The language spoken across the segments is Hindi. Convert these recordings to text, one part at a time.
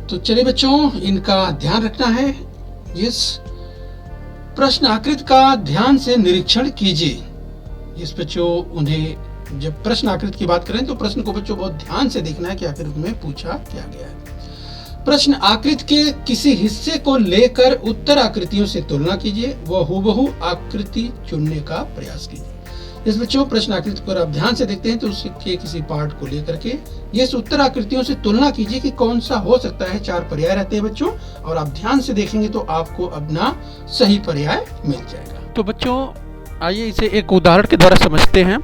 तो चलिए बच्चों, इनका ध्यान रखना है। इस प्रश्न आकृति का ध्यान से निरीक्षण कीजिए। इस बच्चों उन्हें जब प्रश्न आकृति की बात करें तो प्रश्न को बच्चों बहुत ध्यान से देखना है कि आखिर में पूछा क्या गया है। प्रश्न आकृति के किसी हिस्से को लेकर उत्तर आकृतियों से तुलना कीजिए व हूबहू आकृति चुनने का प्रयास कीजिए। इस बच्चों प्रश्न आकृति पर आप ध्यान से देखते हैं तो उसके किसी पार्ट को लेकर के ये उत्तर आकृतियों से तुलना कीजिए कि कौन सा हो सकता है। 4 पर्याय रहते हैं बच्चों, और आप ध्यान से देखेंगे तो आपको अपना सही पर्याय मिल जाएगा। तो बच्चों आइए इसे एक उदाहरण के द्वारा समझते हैं।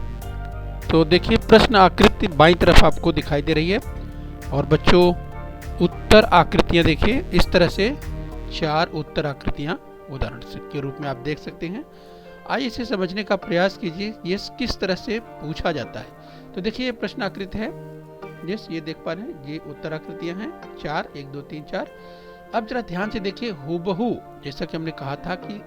तो देखिए प्रश्न आकृति बाईं तरफ आपको दिखाई दे रही है और बच्चों उत्तर आकृतियां देखिए इस तरह से 4 उत्तर आकृतियां उदाहरण के रूप में आप देख सकते हैं। आइए इसे समझने का प्रयास कीजिए ये किस तरह से पूछा जाता है। तो देखिए ये प्रश्न आकृति है, ये देख पा रहे हैं, ये उत्तर आकृतियां हैं 4, 1 2 3 4। अब जरा ध्यान से देखिए हूबहू, जैसा कि हमने कहा था कि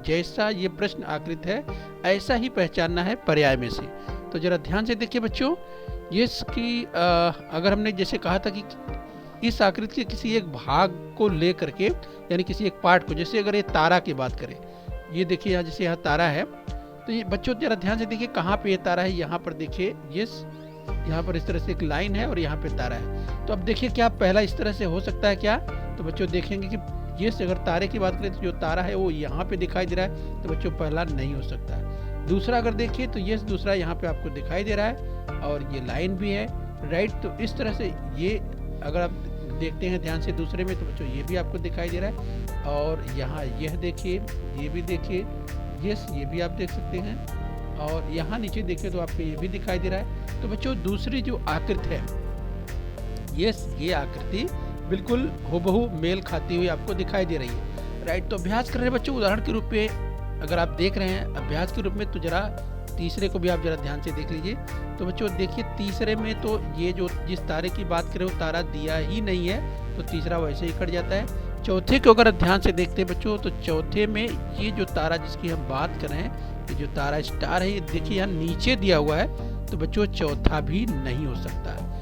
जैसा ये प्रश्न आकृति है ऐसा ही पहचानना है पर्याय में से। तो जरा ध्यान से देखिए बच्चों, इसकी अगर हमने जैसे कहा था कि इस आकृति के किसी एक भाग को लेकर के यानी किसी एक पार्ट को, जैसे अगर ये तारा की बात करें, ये देखिए यहाँ जैसे यहाँ तारा है तो ये बच्चों जरा ध्यान से देखिए कहाँ पे ये तारा है। यहाँ पर देखिए यहाँ पर इस तरह से एक लाइन है और यहाँ पे तारा है। तो अब देखिए क्या पहला इस तरह से हो सकता है क्या? तो बच्चों देखेंगे कि अगर तारे की बात करें तो जो तारा है वो यहाँ पे दिखाई दे रहा है, तो बच्चों पहला नहीं हो सकता है। दूसरा अगर देखिए तो दूसरा यहाँ पे आपको दिखाई दे रहा है और ये लाइन भी है, राइट। तो इस तरह से ये अगर आप देखते हैं ध्यान से दूसरे में तो बच्चों ये भी आपको दिखाई दे रहा है, और यहाँ यह देखिए, ये भी देखिए, ये भी आप देख सकते हैं, और यहाँ नीचे देखिए तो आपको ये भी दिखाई दे रहा है। तो बच्चों दूसरी जो आकृति है ये आकृति बिल्कुल हूबहू मेल खाती हुई आपको दिखाई दे रही है, राइट। तो अभ्यास कर रहे हैं बच्चों, उदाहरण के रूप में अगर आप देख रहे हैं अभ्यास के रूप में, तो जरा तीसरे को भी आप जरा ध्यान से देख लीजिए। तो बच्चों देखिए तीसरे में तो ये जो जिस तारे की बात करें वो तारा दिया ही नहीं है, तो तीसरा वैसे ही कट जाता है। चौथे को अगर ध्यान से देखते हैं बच्चों तो चौथे में ये जो तारा जिसकी हम बात कर रहे हैं, ये जो तारा स्टार है, ये देखिए यहाँ नीचे दिया हुआ है, तो बच्चों चौथा भी नहीं हो सकता है।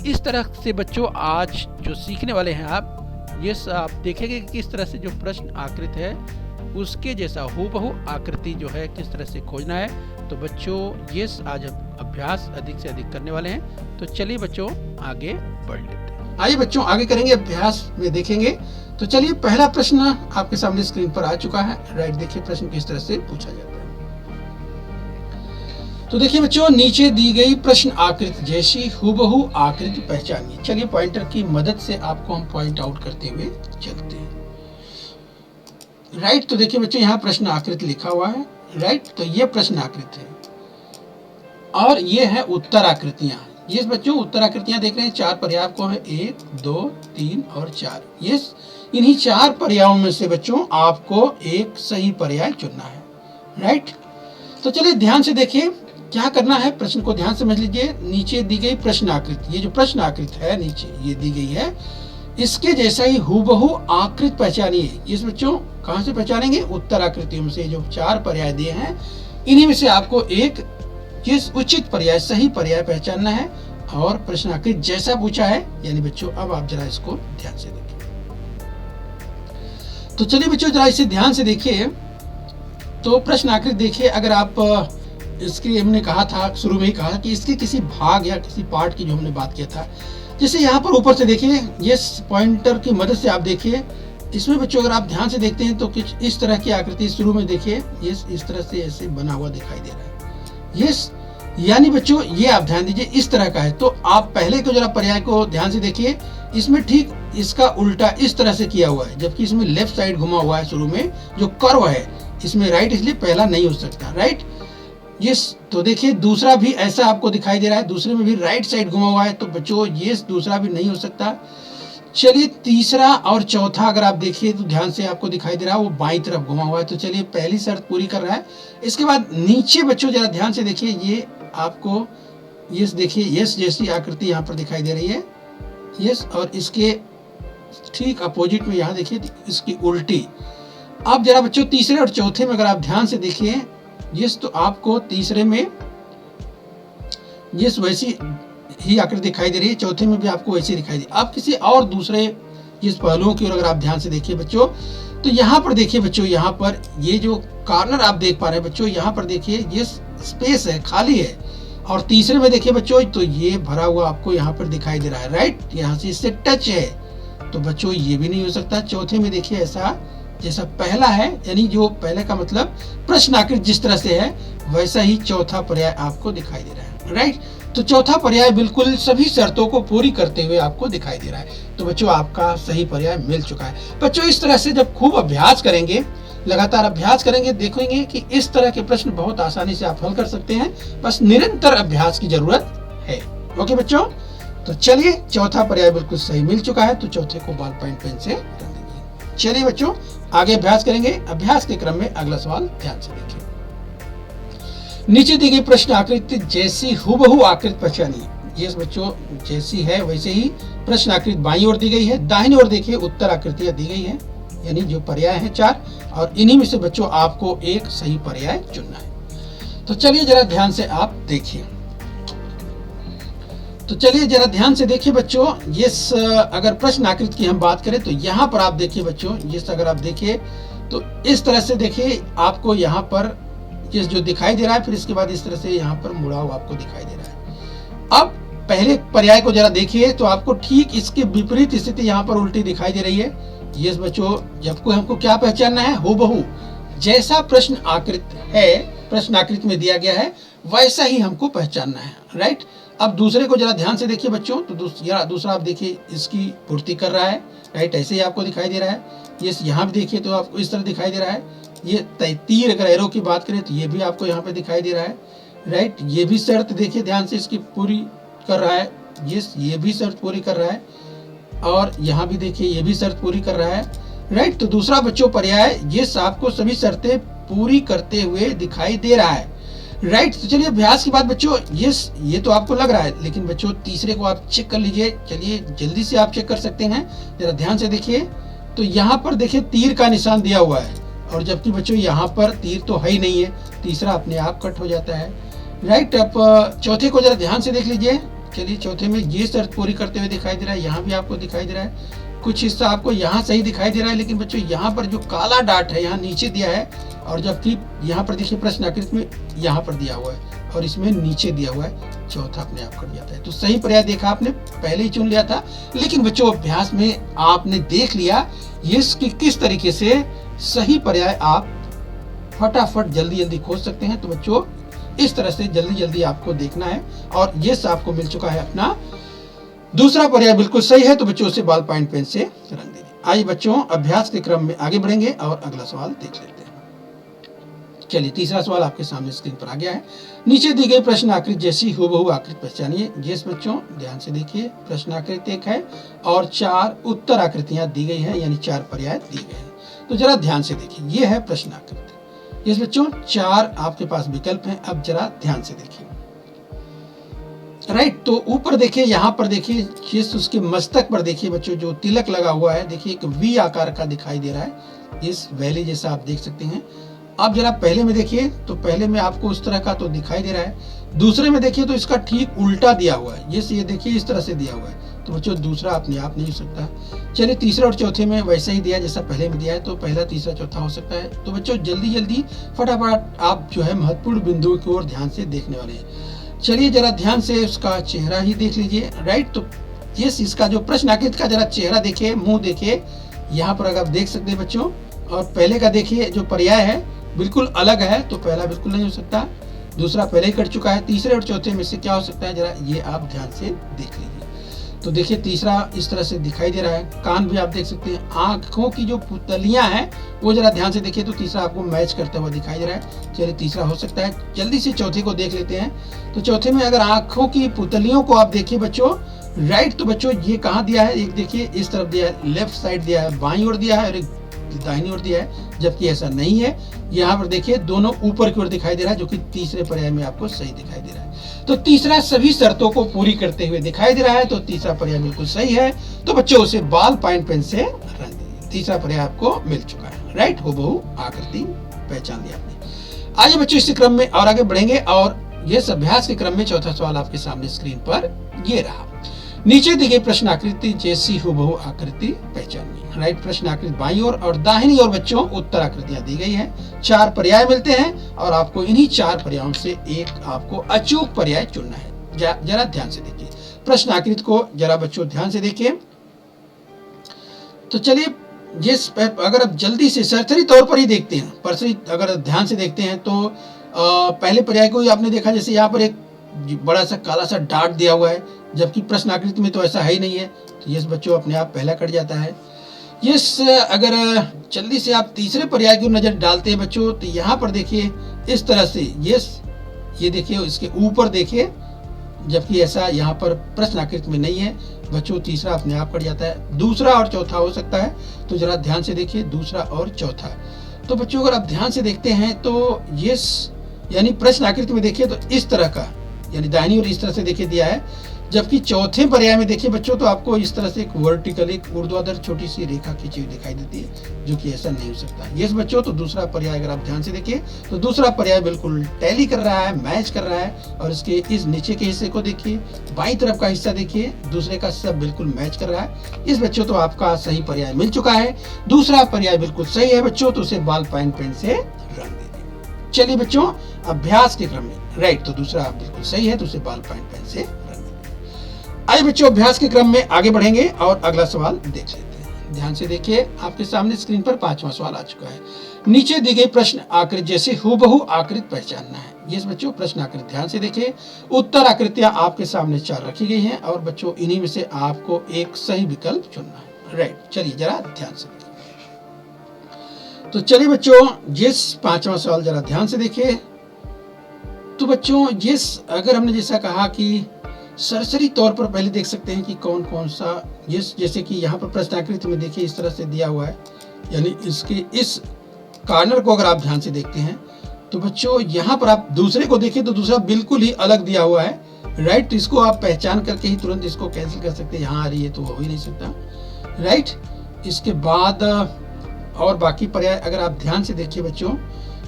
इस तरह से बच्चों आज जो सीखने वाले हैं आप देखेंगे कि किस तरह से जो प्रश्न आकृति है उसके जैसा हूबहू आकृति जो है किस तरह से खोजना है। तो बच्चों आज हम अभ्यास अधिक से अधिक करने वाले हैं। तो चलिए बच्चों आगे बढ़ लेते हैं। आइए बच्चों आगे करेंगे, अभ्यास में देखेंगे। तो चलिए पहला प्रश्न आपके सामने स्क्रीन पर आ चुका है, राइट। देखिए प्रश्न किस तरह से पूछा जाता है। तो देखिए बच्चों नीचे दी गई प्रश्न आकृति जैसी हूबहू आकृति पहचानिए। चलिए पॉइंटर की मदद से आपको हम पॉइंट आउट करते हुए चलते हैं, राइट। तो देखिए बच्चों यहाँ प्रश्न आकृति लिखा हुआ है, राइट। तो ये प्रश्न आकृति है और ये है उत्तर आकृतियां। ये बच्चों उत्तर आकृतियां देख रहे हैं, 4 पर्याय आपको है, 1 2 3 और 4। ये इन्हीं 4 पर्यायों में से बच्चों आपको एक सही पर्याय चुनना है, राइट। तो चलिए ध्यान से देखिए क्या करना है, प्रश्न को ध्यान से समझ लीजिए। नीचे दी गई प्रश्न आकृति, ये जो प्रश्न आकृति है नीचे ये दी गई है, इसके जैसा ही हूबहू आकृति पहचानिए। इस बच्चों कहाँ से पहचानेंगे? उत्तर आकृतियों में से जो 4 पर्याय दिए हैं इन्हीं में से आपको एक उचित पर्याय सही पर्याय पहचानना है, और प्रश्न आकृति जैसा पूछा है। यानी बच्चों अब आप जरा इसको ध्यान से देखिए। तो चलिए बच्चों जरा इसे ध्यान से देखिए। तो प्रश्न आकृति देखिए, अगर आप इसके हमने कहा था शुरू में ही कहा कि इसके किसी भाग या किसी पार्ट की जो हमने बात किया था, जैसे यहाँ पर ऊपर से देखिए ये पॉइंटर की मदद से आप देखिए, इसमें बच्चों अगर आप ध्यान से देखते हैं तो कुछ इस तरह की आकृति शुरू में देखिए, ये इस तरह से ऐसे बना हुआ दिखाई दे रहा है। यस, यानी बच्चों ये आप ध्यान दीजिए इस तरह का है। तो आप पहले को जरा पर्याय को ध्यान से देखिए, इसमें ठीक इसका उल्टा इस तरह से किया हुआ है, जबकि इसमें लेफ्ट साइड घुमा हुआ है शुरू में जो कर्व है, इसमें राइट, इसलिए पहला नहीं हो सकता, राइट। यस, तो देखिए दूसरा भी ऐसा आपको दिखाई दे रहा है, दूसरे में भी राइट साइड घुमा हुआ है, तो बच्चों ये दूसरा भी नहीं हो सकता। चलिए तीसरा और चौथा अगर आप देखिए तो ध्यान से आपको दिखाई दे रहा है वो बाईं तरफ घुमा हुआ है, तो चलिए पहली शर्त पूरी कर रहा है। इसके बाद नीचे बच्चों जरा ध्यान से देखिए, ये आपको यस देखिए यस जैसी आकृति यहाँ पर दिखाई दे रही है, यस, और इसके ठीक अपोजिट में यहाँ देखिए इसकी उल्टी। अब जरा बच्चों तीसरे और चौथे में अगर आप ध्यान से देखिए, यस, तो आपको तीसरे में यस वैसी ही आकृति दिखाई दे रही है, चौथे में भी आपको वैसी दिखाई दे। आप किसी और दूसरे जिस पहलुओं की ओर अगर आप ध्यान से देखिए बच्चों, तो यहाँ पर देखिए बच्चों, यहाँ पर ये जो कॉर्नर आप देख पा रहे हैं बच्चों, यहाँ पर देखिए ये स्पेस है, खाली है। और तीसरे में देखिए बच्चों, तो ये भरा हुआ आपको यहाँ पर दिखाई दे रहा है, राइट, यहाँ से इससे टच है, तो बच्चों ये भी नहीं हो सकता। चौथे में देखिए ऐसा जैसा पहला है, यानी जो पहले का मतलब प्रश्नाकृत जिस तरह से है वैसा ही चौथा पर्याय आपको दिखाई दे रहा है, राइट। तो चौथा पर्याय बिल्कुल सभी शर्तों को पूरी करते हुए आपको दिखाई दे रहा है। तो बच्चों आपका सही पर्याय मिल चुका है। बच्चों इस तरह से जब खूब अभ्यास करेंगे, लगातार अभ्यास करेंगे, देखेंगे कि इस तरह के प्रश्न बहुत आसानी से आप हल कर सकते हैं। बस निरंतर अभ्यास की जरूरत है। ओके बच्चों, तो चलिए चौथा पर्याय बिल्कुल सही मिल चुका है, तो चौथे को बॉल पॉइंट पेन से रख देंगे। चलिए बच्चों आगे अभ्यास करेंगे। अभ्यास के क्रम में अगला सवाल ध्यान से देखिए। नीचे दी गई प्रश्न आकृति जैसी हुबहू आकृति पहचानिए। ये बच्चों जैसी है वैसे ही प्रश्न आकृति बाईं ओर दी गई है, दाहिनी ओर देखिए उत्तर आकृतियां दी गई है, यानी जो पर्याय हैं 4, और इन्हीं में से बच्चों आपको एक सही पर्याय चुनना है। तो चलिए जरा ध्यान से आप देखिए। तो चलिए जरा ध्यान से देखिए बच्चों, ये अगर प्रश्न आकृति की हम बात करें तो यहाँ पर आप देखिए बच्चों, ये अगर आप देखिए तो इस तरह से देखिए आपको यहाँ पर ये जो दिखाई दे रहा है, फिर इसके बाद इस तरह से यहाँ पर मुड़ा हुआ आपको दिखाई दे रहा है। अब पहले पर्याय को जरा देखिए तो आपको ठीक इसके विपरीत स्थिति यहाँ पर उल्टी दिखाई दे रही है। ये बच्चों जबकि हमको क्या पहचानना है, हुबहू जैसा प्रश्न आकृति है, प्रश्न आकृति में दिया गया है वैसा ही हमको पहचानना है, राइट। अब दूसरे को जरा ध्यान से देखिए बच्चों, तो दूसरा आप देखिए इसकी पूर्ति कर रहा है, राइट, ऐसे ही आपको दिखाई दे रहा है। ये यहाँ भी देखिए तो आपको इस तरह दिखाई दे रहा है। ये तीर अगर एरो की बात करें तो ये भी आपको यहाँ पे दिखाई दे रहा है, राइट। ये भी शर्त देखिए ध्यान से इसकी पूरी कर रहा है, ये भी शर्त पूरी कर रहा है, और यहाँ भी देखिए ये भी शर्त पूरी कर रहा है, राइट। तो दूसरा बच्चों पर्याय ये आपको सभी शर्तें पूरी करते हुए दिखाई दे रहा है, राइट। तो चलिए अभ्यास की बात बच्चों, ये तो आपको लग रहा है, लेकिन बच्चों तीसरे को आप चेक कर लीजिए। चलिए जल्दी से आप चेक कर सकते हैं, जरा ध्यान से देखिए। तो यहाँ पर देखिए तीर का निशान दिया हुआ है, और जबकि बच्चों यहाँ पर तीर तो है ही नहीं है, तीसरा अपने आप कट हो जाता है, राइट। अब चौथे को जरा ध्यान से देख लीजिए। चलिए चौथे में ये शर्त पूरी करते हुए दिखाई दे रहा है, यहाँ भी आपको दिखाई दे रहा है, कुछ हिस्सा आपको यहाँ सही दिखाई दे रहा है, लेकिन बच्चों यहाँ पर जो काला डाट है यहाँ नीचे दिया है, और जबकि यहाँ पर देखिए प्रश्न आकृति में यहाँ पर दिया हुआ है और इसमें नीचे दिया हुआ है, चौथा अपने आप कट जाता है। तो सही पर्याय देखा आपने, पहले ही चुन लिया था, लेकिन बच्चों अभ्यास में आपने देख लिया ये किस तरीके से सही पर्याय आप फटाफट जल्दी खोज सकते हैं। तो बच्चों इस तरह से जल्दी आपको देखना है, और ये आपको मिल चुका है अपना दूसरा पर्याय बिल्कुल सही है। तो बच्चों उसे बॉल पॉइंट पेन से रंग दीजिए। आइए बच्चों अभ्यास के क्रम में आगे बढ़ेंगे और अगला सवाल देख लेते हैं। चलिए तीसरा सवाल आपके सामने स्क्रीन पर आ गया है। नीचे दी गई प्रश्न आकृति जैसी हुबहू आकृति पहचानिए। जिस बच्चों ध्यान से देखिए, प्रश्न आकृति एक है और 4 उत्तर आकृतियां दी गई है, यानी 4 पर्याय दिए गए हैं। तो जरा ध्यान से देखिए, ये है प्रश्न आकृति। इस बच्चों 4 आपके पास विकल्प हैं। अब जरा ध्यान से देखिए, राइट। तो ऊपर देखिए, यहाँ पर देखिए, जिस उसके मस्तक पर देखिए बच्चों जो तिलक लगा हुआ है, देखिए एक वी आकार का दिखाई दे रहा है, इस वैली जैसा आप देख सकते हैं। अब जरा पहले में देखिए, तो पहले में आपको उस तरह का तो दिखाई दे रहा है, दूसरे में देखिए तो इसका ठीक उल्टा दिया हुआ है, ये देखिए इस तरह से दिया हुआ है। तो बच्चों दूसरा अपने आप नहीं हो सकता। चलिए तीसरे और चौथे में वैसा ही दिया जैसा पहले में दिया है, तो पहला तीसरा चौथा हो सकता है। तो बच्चों जल्दी फटाफट आप जो है महत्वपूर्ण बिंदुओं की ओर ध्यान से देखने वाले हैं। चलिए जरा ध्यान से उसका चेहरा ही देख लीजिए, राइट। तो ये इसका जो प्रश्न आकृति का जरा चेहरा देखिए, मुंह देखिए, यहाँ पर अगर आप देख सकते हैं बच्चों। और पहले का देखिए जो पर्याय है बिल्कुल अलग है, तो पहला बिल्कुल नहीं हो सकता, दूसरा पहले ही कट चुका है, तीसरे और चौथे में से क्या हो सकता है, जरा ये आप ध्यान से देख लीजिए। तो देखिए तीसरा इस तरह से दिखाई दे रहा है, कान भी आप देख सकते हैं, आंखों की जो पुतलियां हैं वो जरा ध्यान से देखिए, तो तीसरा आपको मैच करता हुआ दिखाई दे रहा है। चलिए तीसरा हो सकता है। जल्दी से चौथे को देख लेते हैं। तो चौथे में अगर आंखों की पुतलियों को आप देखिए बच्चों, राइट, तो बच्चों ये कहाँ दिया है, एक देखिए इस तरफ दिया है, लेफ्ट साइड दिया है, बाईं ओर दिया है, और एक दाहिनी ओर दिया है, जबकि ऐसा नहीं है। यहाँ पर देखिए दोनों ऊपर की ओर दिखाई दे रहा है, जो कि तीसरे पर्याय में आपको सही दिखाई दे रहा है। तो तीसरा सभी शर्तों को पूरी करते हुए दिखाई दे रहा है, तो तीसरा पर्याय बिल्कुल सही है। तो बच्चों उसे बॉल पॉइंट पेन से रंग दीजिए। तीसरा पर्याय आपको मिल चुका है, राइट, हुबहू आकृति पहचान लिया आपने। आइए बच्चों इस क्रम में और आगे बढ़ेंगे, और ये अभ्यास के क्रम में चौथा सवाल आपके सामने स्क्रीन पर ये रहा। नीचे दी गई प्रश्न आकृति जैसी हूबहू आकृति पहचानिए। राइट, प्रश्न आकृति बाईं ओर और दाहिनी ओर बच्चों उत्तर आकृतियां दी गई हैं। 4 पर्याय मिलते हैं और आपको इन्हीं 4 पर्यायों से एक आपको अचूक पर्याय चुनना है। जरा ध्यान से देखिए प्रश्न आकृति को, जरा बच्चों ध्यान से देखिए। तो चलिए, अगर आप जल्दी से सरसरी तौर पर ही देखते हैं, अगर ध्यान से देखते हैं तो पहले पर्याय को ही आपने देखा, जैसे यहाँ पर एक बड़ा सा काला सा डार्ट दिया हुआ है, जबकि प्रश्न आकृति में तो ऐसा है ही नहीं है। तो यस बच्चों अपने आप पहला कट जाता है। यस, अगर जल्दी से आप तीसरे पर्याय की नजर डालते हैं बच्चों, तो यहाँ पर देखिए इस तरह से, यस ये देखिए इसके ऊपर देखिए, जबकि ऐसा यहाँ पर प्रश्न आकृति में नहीं है बच्चों। तीसरा अपने आप कट जाता है। दूसरा और चौथा हो सकता है, तो जरा ध्यान से देखिए दूसरा और चौथा। तो बच्चों अगर आप ध्यान से देखते हैं तो यस यानी प्रश्न आकृति में देखिए तो इस तरह का, यानी दाहिनी ओर इस तरह से देखिए दिया है, जबकि चौथे पर्याय में देखिए बच्चों तो आपको इस तरह से एक वर्टिकल, एक ऊर्ध्वाधर छोटी सी रेखा खींची हुई दिखाई देती है, जो कि ऐसा नहीं हो सकता। यस बच्चों, तो दूसरा पर्याय अगर आप ध्यान से देखिए तो दूसरा पर्याय बिल्कुल टैली कर रहा है, मैच कर रहा है। और इसके इस नीचे के हिस्से को देखिए, बाईं तरफ का हिस्सा देखिए, दूसरे का सब बिल्कुल मैच कर रहा है। इस बच्चों तो आपका सही पर्याय मिल चुका है। दूसरा पर्याय बिल्कुल सही है बच्चों, तो उसे बॉल पेन से रंग दीजिए। चलिए बच्चों, अभ्यास के क्रम में राइट, तो दूसरा बिल्कुल सही है, तो उसे बॉल पेन से रंग दीजिए। आइए बच्चों, अभ्यास के क्रम में आगे बढ़ेंगे और अगला सवाल देख लेते हैं। ध्यान से देखिए, आपके सामने स्क्रीन पर 5वां सवाल आ चुका है। नीचे दी गई प्रश्न आकृति जैसे हूबहू आकृति पहचानना है। यस बच्चों, प्रश्न आकृति ध्यान से देखिए। उत्तर आकृतियां आपके सामने 4 रखी गई हैं और बच्चों इन्हीं में से आपको एक सही विकल्प चुनना है। राइट, चलिए जरा ध्यान से देखिए। तो चलिए बच्चों, जिस 5वां सवाल जरा ध्यान से देखिए। तो बच्चों जिस, अगर हमने जैसा कहा कि सरसरी तौर पर पहले देख सकते हैं कि कौन कौन सा, जैसे कि यहाँ पर प्रश्न आकृति में देखिए इस तरह से दिया हुआ है, यानी इसके इस कॉर्नर को अगर आप ध्यान से देखते हैं तो बच्चों यहाँ पर आप दूसरे को देखिए तो दूसरा बिल्कुल ही अलग दिया हुआ है। राइट, इसको आप पहचान करके ही तुरंत इसको कैंसिल कर सकते हैं, यहाँ आ रही है तो हो ही नहीं सकता। राइट, इसके बाद और बाकी पर्याय अगर आप ध्यान से देखिए बच्चों,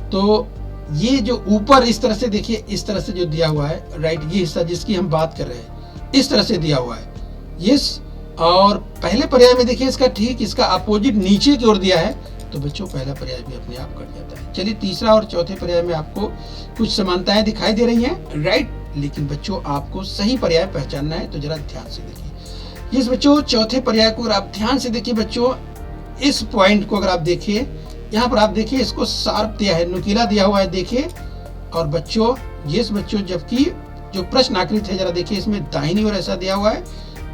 तो ये जो ऊपर इस तरह से देखिए, इस तरह से जो दिया हुआ है, राइट, ये हिस्सा जिसकी हम बात कर रहे हैं इस तरह से दिया हुआ है। यस, और पहले पर्याय में देखिए इसका ठीक इसका अपोजिट नीचे की ओर दिया है, तो बच्चों पहला पर्याय भी अपने आप कट जाता है। चलिए, तीसरा और चौथे पर्याय में आपको कुछ समानताएं दिखाई दे रही हैं। राइट, लेकिन बच्चों आपको सही पर्याय पहचानना है, तो जरा ध्यान से देखिए। यस बच्चों, चौथे पर्याय को अगर आप ध्यान से देखिए बच्चों, इस पॉइंट को अगर आप देखिए, यहाँ पर आप देखिए इसको शार्प दिया है, नुकीला दिया हुआ है देखिए। और बच्चों यस बच्चों, जबकि जो प्रश्न आकृति है जरा देखिए, इसमें दाहिनी ओर ऐसा दिया हुआ है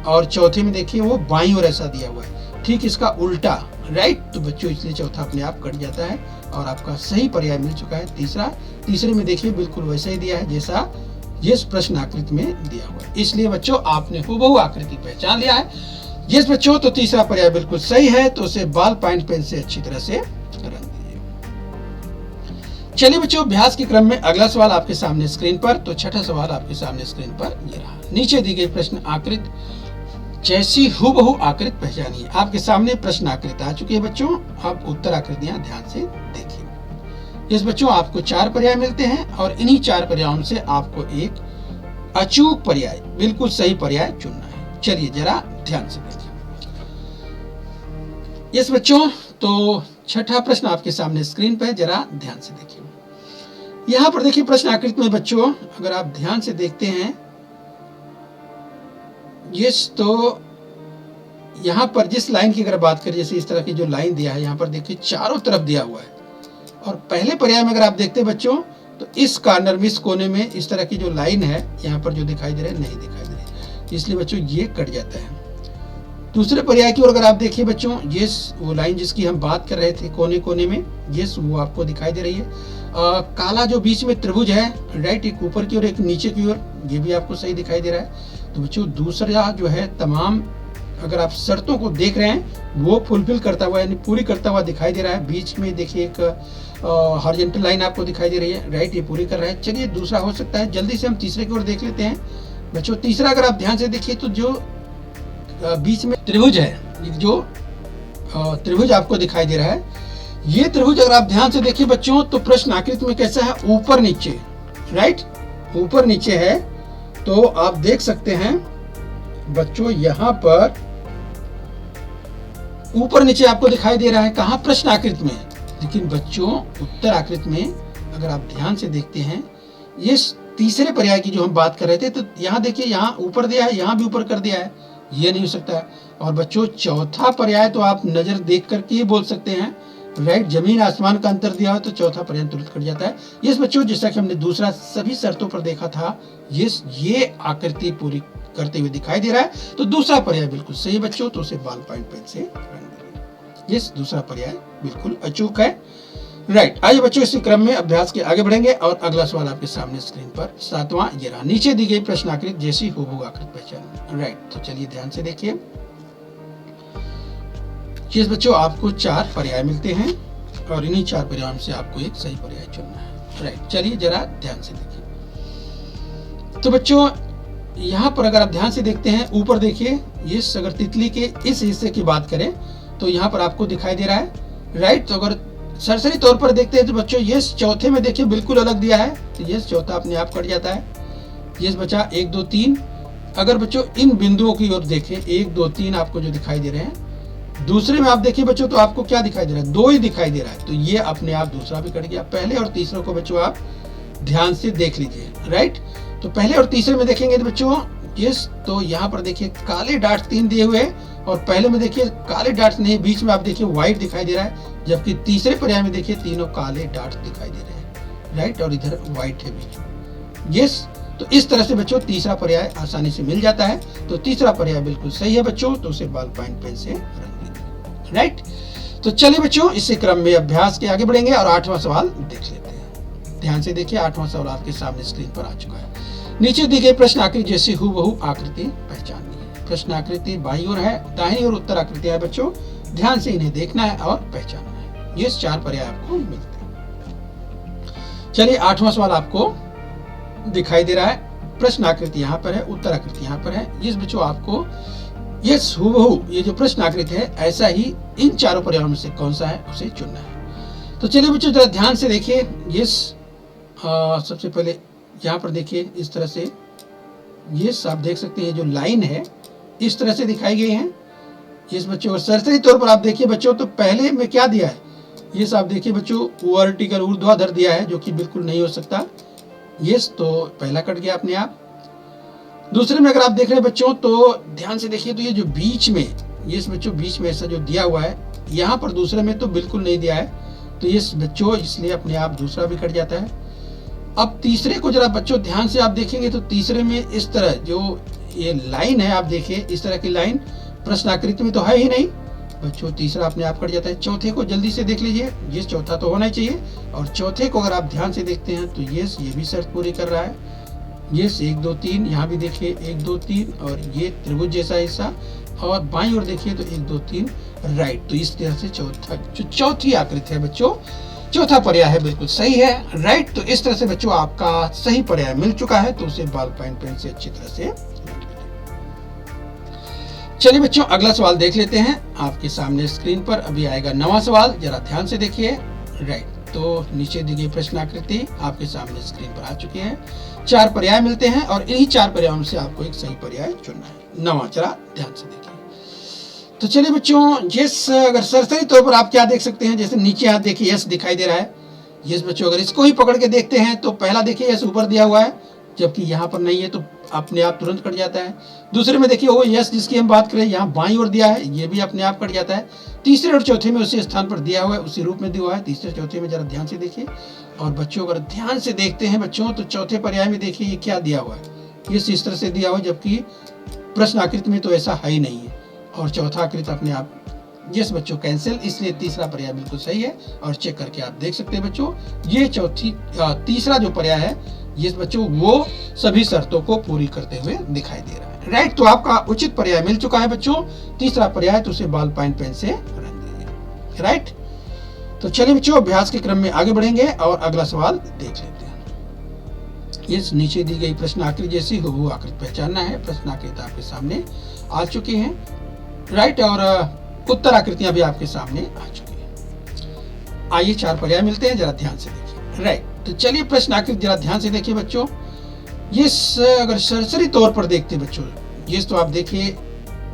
और चौथे में देखिए वो बाईं ओर ऐसा दिया हुआ है, ठीक इसका उल्टा। राइट, तो बच्चों इसलिए चौथा अपने आप कट जाता है और आपका सही पर्याय मिल चुका है तीसरा। तीसरे में देखिए बिल्कुल वैसा ही दिया है जैसा यस प्रश्न आकृति में दिया हुआ है, इसलिए बच्चों आपने हूबहू आकृति पहचान लिया है। यस बच्चों, तो तीसरा पर्याय बिल्कुल सही है, तो उसे बॉल पॉइंट पेन से अच्छी तरह से रंग दीजिए। चलिए बच्चों, अभ्यास के क्रम में अगला सवाल आपके सामने स्क्रीन पर। तो छठा सवाल आपके सामने स्क्रीन पर ये रहा। नीचे दी गई प्रश्न आकृति जैसी हूबहू आकृति पहचानिए। आपके सामने प्रश्न आकृति आ चुकी है बच्चों, अब उत्तर आकृतियां ध्यान से देखिए। इस बच्चों आपको 4 पर्याय मिलते हैं और इन्हीं 4 पर्यायों से आपको एक अचूक पर्याय, बिल्कुल सही पर्याय चुनना है। चलिए जरा ध्यान से देखिए। यस बच्चों, तो छठा प्रश्न आपके सामने स्क्रीन पर, जरा ध्यान से देखिए। यहाँ पर देखिए प्रश्न आकृति में बच्चों अगर आप ध्यान से देखते हैं, यस, तो यहाँ पर जिस लाइन की अगर बात करें, जैसे इस तरह की जो लाइन दिया है यहाँ पर देखिए चारों तरफ दिया हुआ है। और पहले पर्याय में अगर आप देखते हैं बच्चों, तो इस कॉर्नर में, इस कोने में इस तरह की जो लाइन है यहाँ पर जो दिखाई दे रहा है नहीं दिखाई दे रही, इसलिए बच्चों ये कट जाता है। दूसरे पर्याय की ओर अगर आप देखिए बच्चों, यस, वो लाइन जिसकी हम बात कर रहे थे कोने कोने में, यस, वो आपको दिखाई दे रही है। काला जो बीच में त्रिभुज है, राइट, एक ऊपर की ओर एक नीचे की ओर, ये भी आपको सही दिखाई दे रहा है। तो बच्चों दूसरा जो है तमाम अगर आप शर्तों को देख रहे हैं वो फुलफिल करता हुआ, यानी पूरी करता हुआ दिखाई दे रहा है। बीच में देखिए एक हॉरिजॉन्टल लाइन आपको दिखाई दे रही है, राइट, ये पूरी कर रहा है। चलिए दूसरा हो सकता है, जल्दी से हम तीसरे की ओर देख लेते हैं बच्चों। तीसरा अगर आप ध्यान से देखिए तो जो बीच में त्रिभुज है, जो त्रिभुज आपको दिखाई दे रहा है, ये त्रिभुज अगर आप ध्यान से देखिए बच्चों तो प्रश्न आकृति में कैसा है, ऊपर नीचे, राइट, ऊपर नीचे है। तो आप देख सकते हैं बच्चों यहाँ पर ऊपर नीचे आपको दिखाई दे रहा है, कहाँ? प्रश्न आकृति में। लेकिन बच्चों उत्तर आकृति में अगर आप ध्यान से देखते हैं, ये तीसरे पर्याय की जो हम बात कर रहे थे, तो यहाँ देखिए, यहाँ ऊपर दिया है, यहाँ भी ऊपर कर दिया है, ये नहीं हो सकता है। और बच्चों चौथा पर्याय तो आप नजर देख करके ही बोल सकते हैं, राइट? जमीन आसमान का अंतर दिया हो तो चौथा पर्याय तुरंत कट जाता है। यस बच्चों, जैसा कि हमने दूसरा सभी शर्तों पर देखा था, ये आकृति पूरी करते हुए दिखाई दे रहा है, तो दूसरा पर्याय बिल्कुल सही बच्चों, तो उसे बॉल पॉइंट पेन से रंग दीजिए। यस, दूसरा पर्याय बिल्कुल अचूक है, राइट। आइए बच्चों, इसी क्रम में अभ्यास के आगे बढ़ेंगे और अगला सवाल आपके सामने स्क्रीन पर 7वां ये रहा। नीचे दी गई प्रश्न आकृति जैसी हूबहू आकृति पहचान, राइट। तो चलिए ध्यान से देखिए। यस बच्चों, आपको 4 पर्याय मिलते हैं और इन्हीं 4 पर्यायों से आपको एक सही पर्याय चुनना है, राइट। चलिए जरा ध्यान से देखिए। तो बच्चों यहाँ पर अगर आप ध्यान से देखते हैं, ऊपर देखिए, ये अगर तितली के इस हिस्से की बात करें तो यहाँ पर आपको दिखाई दे रहा है, राइट। तो अगर सरसरी तौर पर देखते हैं तो बच्चों ये चौथे में देखिए बिल्कुल अलग दिया है, तो ये चौथा अपने आप कट जाता है। ये बचा 1 2 3। अगर बच्चों इन बिंदुओं की ओर देखें, 1 2 3 आपको जो दिखाई दे रहे हैं, दूसरे में आप देखिए बच्चों तो आपको क्या दिखाई दे रहा है? 2 ही दिखाई दे रहा है, तो ये अपने आप दूसरा भी कट गया। पहले और तीसरे को बच्चों आप ध्यान से देख लीजिए, राइट। तो पहले और तीसरे में देखेंगे तो बच्चों यस, तो यहाँ पर देखिए काले डॉट्स 3 दिए हुए हैं और पहले में देखिए काले डॉट्स नहीं, बीच में आप देखिए व्हाइट दिखाई दे रहा है, जबकि तीसरे पर्याय में देखिए तीनों काले डॉट्स दिखाई दे रहे हैं, राइट, और इधर व्हाइट है बीच में। यस, तो इस तरह से बच्चों तीसरा पर्याय आसानी से मिल जाता है, तो तीसरा पर्याय बिल्कुल सही है बच्चों, तो उसे बॉल पॉइंट पेन से रंग दीजिए, राइट। तो चलिए बच्चों, इसी क्रम में अभ्यास के आगे बढ़ेंगे और 8वां सवाल देख लेते हैं। ध्यान से देखिए, 8वां सवाल आपके सामने स्क्रीन पर आ चुका है। नीचे दी गई प्रश्न आकृति जैसी हूबहू आकृति पहचाननी है। प्रश्न आकृति बाईं ओर है, दाहिनी ओर उत्तर आकृति है बच्चों, ध्यान से इन्हें देखना है और पहचानना है। ये 4 पर्याय आपको मिलते हैं। चलिए 8वां सवाल आपको दिखाई दे रहा है। प्रश्न आकृति यहाँ पर है, उत्तर आकृति यहाँ पर है। ये बच्चों आपको ये हूबहू ये जो प्रश्न आकृति है, ऐसा ही इन 4 पर्यायों में से कौन सा है उसे चुनना है। तो चलिए बच्चों जरा ध्यान से देखिए। ये सबसे पहले यहाँ पर देखिए, इस तरह से ये आप देख सकते हैं, जो लाइन है इस तरह से दिखाई गई है। इस बच्चों सरसरी तौर पर आप देखिए बच्चों, तो पहले में क्या दिया है, ये आप देखिए बच्चों वर्टिकल ऊर्ध्वाधर दिया है, जो कि बिल्कुल नहीं हो सकता। ये तो पहला कट गया अपने आप। दूसरे में अगर आप देख रहे हैं बच्चों, तो ध्यान से देखिए, तो ये जो बीच में, ये बच्चों बीच में ऐसा जो दिया हुआ है, यहाँ पर दूसरे में तो बिल्कुल नहीं दिया है, तो ये बच्चों इसलिए अपने आप दूसरा भी कट जाता है। अब तीसरे को जरा बच्चों ध्यान से आप देखेंगे, तो तीसरे में इस तरह जो ये लाइन है, आप देखिए इस तरह की लाइन प्रश्न आकृति में तो है ही नहीं बच्चों, तीसरा अपने आप कट जाता है। चौथे को जल्दी से देख लीजिए, ये चौथा तो होना ही चाहिए, और चौथे को अगर आप ध्यान से देखते हैं तो ये भी शर्त पूरी कर रहा है। ये 1 2 3, यहाँ भी देखिए 1 2 3, और ये त्रिभुज जैसा हिस्सा, और बाईं ओर देखिए तो 1 2 3, राइट। तो इस तरह से चौथी आकृति है बच्चों, चौथा पर्याय है बिल्कुल सही है, राइट। तो इस तरह से बच्चों आपका सही पर्याय मिल चुका है, तो उसे बॉल पॉइंट पेन से अच्छी तरह से। चलिए बच्चों अगला सवाल देख लेते हैं। आपके सामने स्क्रीन पर अभी आएगा 9वां सवाल, जरा ध्यान से देखिए, राइट। तो नीचे दी गई प्रश्न आकृति आपके सामने स्क्रीन पर आ चुकी है। 4 पर्याय मिलते हैं और इन्हीं 4 पर्यायों से आपको एक सही पर्याय चुनना है। 9वां, जरा ध्यान से देखिए। तो चलिए बच्चों, यस अगर सरसरी तौर पर आप क्या देख सकते हैं, जैसे नीचे हाथ देखिए यस दिखाई दे रहा है। यस बच्चों अगर इसको ही पकड़ के देखते हैं तो पहला देखिए यस ऊपर दिया हुआ है, जबकि यहाँ पर नहीं है, तो अपने आप तुरंत कट जाता है। दूसरे में देखिए वो यस जिसकी हम बात करें, यहाँ बाईं ओर दिया है, ये भी अपने आप कट जाता है। तीसरे और चौथे में उसी स्थान पर दिया हुआ है, उसी रूप में दिया हुआ है। तीसरे चौथे में जरा ध्यान से देखिए, और बच्चों अगर ध्यान से देखते हैं बच्चों, तो चौथे पर्याय में देखिए ये क्या दिया हुआ है, ये इस तरह से दिया हुआ है, जबकि प्रश्न आकृति में तो ऐसा है ही नहीं है। और चौथा आकृति अपने आप यस बच्चों कैंसिल, इसलिए तीसरा पर्याय बिल्कुल सही है। और चेक करके आप देख सकते हैं बच्चों, ये तीसरा जो पर्याय है ये बच्चों वो सभी शर्तों को पूरी करते हुए दिखाई दे रहा है, राइट। तो आपका उचित पर्याय मिल चुका है बच्चों, तीसरा पर्याय, तो उसे बॉल पॉइंट पेन से रंग दीजिए, राइट। तो चलिए बच्चों अभ्यास के क्रम में आगे बढ़ेंगे और अगला सवाल देख लेते हैं। ये नीचे दी गई प्रश्न आकृति जैसी हूबहू आकृति पहचानना है। प्रश्न आकृति आपके सामने आ चुकी है, राइट, और उत्तर आकृतियां भी आपके सामने आ चुकी है। आइए 4 पर्याय मिलते हैं, जरा ध्यान से देखिए, राइट। तो चलिए प्रश्न आकृति जरा ध्यान से देखिए बच्चों। ये अगर सरसरी तौर पर देखते बच्चों, ये तो आप देखिए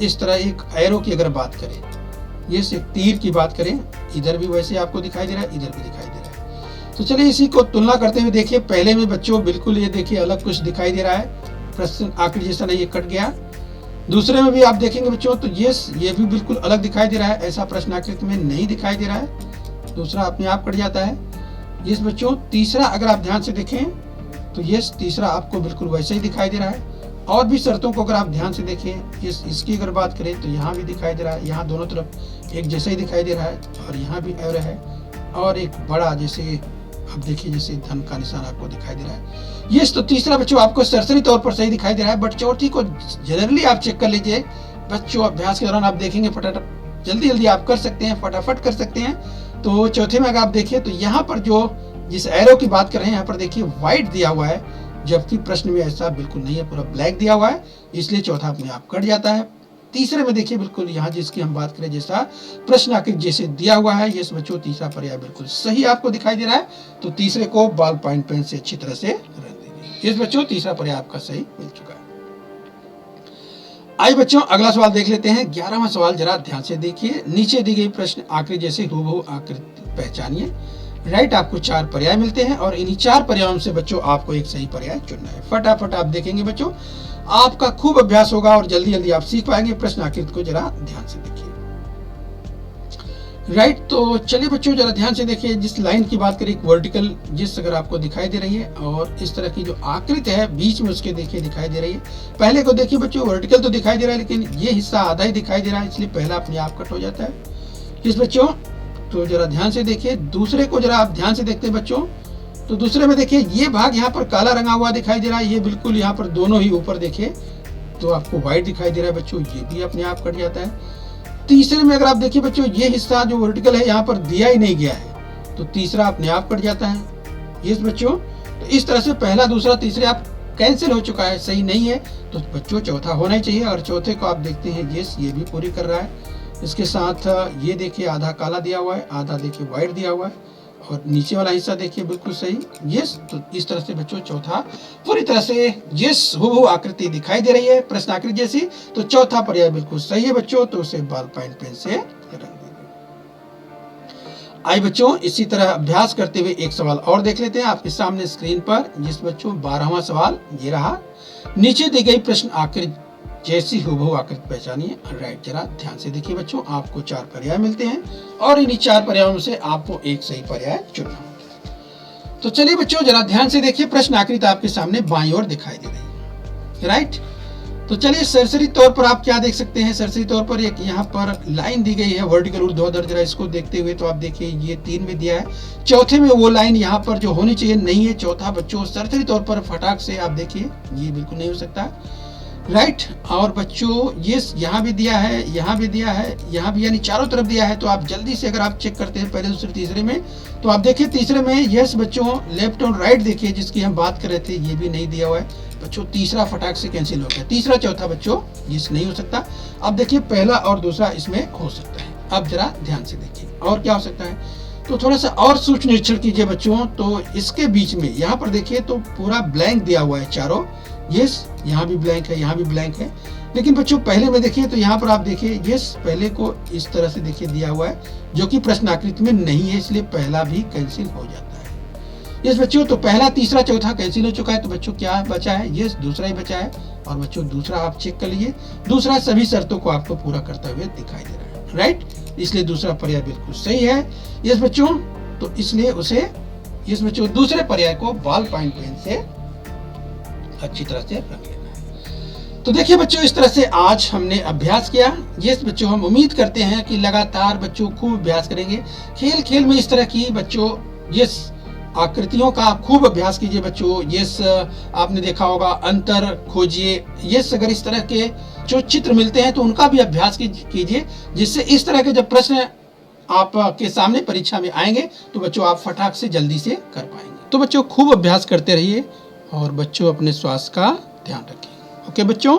इस तरह एक एरो की अगर बात करें, ये एक तीर की बात करें, इधर भी वैसे आपको दिखाई दे रहा है, इधर भी दिखाई दे रहा है। तो चलिए इसी को तुलना करते हुए देखिए, पहले में बच्चों बिल्कुल ये देखिए अलग कुछ दिखाई दे रहा है, प्रश्न आकृति जैसा नहीं, ये कट गया। दूसरे में भी आप देखेंगे बच्चों तो ये भी बिल्कुल अलग दिखाई दे रहा है, ऐसा प्रश्न आकृति में नहीं दिखाई दे रहा है, दूसरा अपने आप कट जाता है। ये बच्चों तीसरा अगर आप ध्यान से देखें तो ये तीसरा आपको बिल्कुल वैसे ही दिखाई दे रहा है। और भी शर्तों को अगर आप ध्यान से देखें, इसकी अगर बात करें तो यहाँ भी दिखाई दे रहा है, यहाँ दोनों तरफ एक जैसा ही दिखाई दे रहा है, और यहाँ भी एरो है, और एक बड़ा जैसे आप देखिए जैसे धन का निशान आपको दिखाई दे रहा है। ये तो तीसरा बच्चों आपको सरसरी तौर पर सही दिखाई दे रहा है, बट चौथी को जनरली आप चेक कर लीजिए बच्चों, अभ्यास के दौरान आप देखेंगे फटाफट जल्दी आप कर सकते हैं, फटाफट कर सकते हैं। तो चौथे में अगर आप देखिए तो यहाँ पर जो जिस एरो की बात कर रहे हैं यहाँ पर देखिए व्हाइट दिया हुआ है, जबकि प्रश्न में ऐसा बिल्कुल नहीं है, पूरा ब्लैक दिया हुआ है, इसलिए चौथा अपने आप कट जाता है। तीसरे में देखिए बिल्कुल यहाँ जिसकी हम बात करें जैसा प्रश्न आकृति जैसे दिया हुआ है, ये बच्चों तीसरा पर्याय बिल्कुल सही आपको दिखाई दे रहा है। तो तीसरे को बॉल पॉइंट पेन से अच्छी तरह से रख दीजिए। इस बच्चों तीसरा पर्याय आपका सही मिल चुका है। आइए बच्चों अगला सवाल देख लेते हैं। 11वां सवाल जरा ध्यान से देखिए, नीचे दी गई प्रश्न आकृति जैसे हूबहू आकृति पहचानिए। राइट, आपको 4 पर्याय मिलते हैं और इन्हीं 4 पर्यायों से बच्चों आपको एक सही पर्याय चुनना है। फटाफट आप देखेंगे बच्चों, आपका खूब अभ्यास होगा और जल्दी आप सीख पाएंगे। प्रश्न आकृति को जरा ध्यान से देखिए। राइट, तो चलिए बच्चों जरा ध्यान से देखिए, जिस लाइन की बात करें एक वर्टिकल जिस अगर आपको दिखाई दे रही है, और इस तरह की जो आकृति है बीच में उसके देखिए दिखाई दे रही है। पहले को देखिए बच्चों, वर्टिकल तो दिखाई दे रहा है लेकिन ये हिस्सा आधा ही दिखाई दे रहा है, इसलिए पहला अपने आप कट हो जाता है। किस बच्चों, तो जरा ध्यान से देखिए। दूसरे को जरा आप ध्यान से देखते हैं बच्चों, तो दूसरे में देखिए ये भाग यहाँ पर काला रंगा हुआ दिखाई दे रहा है, ये बिल्कुल यहाँ पर दोनों ही ऊपर देखिए तो आपको व्हाइट दिखाई दे रहा है बच्चों, ये भी अपने आप कट जाता है। तीसरे में अगर आप देखिए बच्चों, ये हिस्सा जो वर्टिकल है यहाँ पर दिया ही नहीं गया है, तो तीसरा अपने आप कट जाता है। ये बच्चों, तो इस तरह से पहला दूसरा तीसरे आप कैंसिल हो चुका है, सही नहीं है, तो बच्चों चौथा होना ही चाहिए। और चौथे को आप देखते हैं ये भी पूरी कर रहा है। इसके साथ ये देखिए आधा काला दिया हुआ है, आधा देखिए व्हाइट दिया हुआ है, और नीचे वाला हिस्सा देखिए बिल्कुल सही। यस, तो इस तरह से बच्चों चौथा पूरी तरह से यस हूबहू आकृति दिखाई दे रही है प्रश्न आकृति जैसी, तो चौथा पर्याय बिल्कुल सही है बच्चों, तो उसे बॉल पॉइंट पेन से रख दीजिए। आइए बच्चों इसी तरह अभ्यास करते हुए एक सवाल और देख लेते हैं आपके सामने स्क्रीन पर। जिस बच्चों 12वां सवाल ये रहा, नीचे दी गई प्रश्न आकृति जैसी हूबहू आकृति पहचानिए। राइट, जरा ध्यान से देखिए बच्चों, आपको 4 पर्याय मिलते हैं और इन्हीं 4 पर्यायों में से आपको एक सही पर्याय चुनना होगा। तो चलिए बच्चों जरा ध्यान से देखिए, प्रश्न आकृति आपके सामने बाईं ओर दिखाई दे रही है। राइट, तो चलिए सरसरी तौर पर आप क्या देख सकते हैं, सरसरी तौर पर एक यहाँ पर लाइन दी गई है वर्टिकल ऊर्ध्वाधर। जरा इसको देखते हुए तो आप देखिए ये 3 में दिया है, चौथे में वो लाइन यहाँ पर जो होनी चाहिए नहीं है। चौथा बच्चों सरसरी तौर पर फटाक से आप देखिए ये बिल्कुल नहीं हो सकता। राइट, और बच्चों ये यहाँ भी दिया है, यहाँ भी दिया है, यहाँ भी, यानी चारों तरफ दिया है। तो आप जल्दी से अगर आप चेक करते हैं पहले दूसरे तीसरे में, तो आप देखिए तीसरे में यस बच्चों लेफ्ट और राइट देखिए जिसकी हम बात कर रहे थे, ये भी नहीं दिया हुआ है बच्चों। तीसरा फटाक से कैंसिल हो गया, तीसरा चौथा बच्चों यस नहीं हो सकता। अब देखिए पहला और दूसरा इसमें हो सकता है। अब जरा ध्यान से देखिए और क्या हो सकता है, तो थोड़ा सा और सूक्ष्म निरीक्षण कीजिए बच्चों। तो इसके बीच में यहाँ पर देखिए तो पूरा ब्लैंक दिया हुआ है चारों, यस यहाँ भी ब्लैंक है, यहाँ भी ब्लैंक है। लेकिन बच्चों पहले में देखिए तो यहाँ पर आप देखिए यस पहले को इस तरह से देखिए दिया हुआ है जो कि प्रश्न आकृति में नहीं है, इसलिए पहला भी कैंसिल हो जाता है। यस बच्चों, तो पहला तीसरा चौथा कैंसिल हो चुका है, तो बच्चों क्या बचा है, यस दूसरा ही बचा है। और बच्चों दूसरा आप चेक कर लीजिए, दूसरा सभी शर्तों को आपको पूरा करते हुए दिखाई दे रहा है। राइट, इसलिए दूसरा पर्याय बिल्कुल सही है। यस बच्चों, तो इसलिए उसे यस बच्चों दूसरे पर्याय को बॉल पॉइंट पेन से अच्छी तरह से रख लेना है। तो देखिए बच्चों इस तरह से आज हमने अभ्यास किया। यस बच्चों, हम उम्मीद करते हैं कि लगातार बच्चों खूब अभ्यास करेंगे। खेल खेल में इस तरह की बच्चों यस आकृतियों का खूब अभ्यास कीजिए बच्चों। यस आपने देखा होगा अंतर खोजिए। यस अगर इस तरह के जो चित्र मिलते हैं तो उनका भी अभ्यास कीजिए, जिससे इस तरह के जब प्रश्न आपके सामने परीक्षा में आएंगे तो बच्चों आप फटाक से जल्दी से कर पाएंगे। तो बच्चों खूब अभ्यास करते रहिए और बच्चों अपने स्वास्थ्य का ध्यान रखें। ओके बच्चों।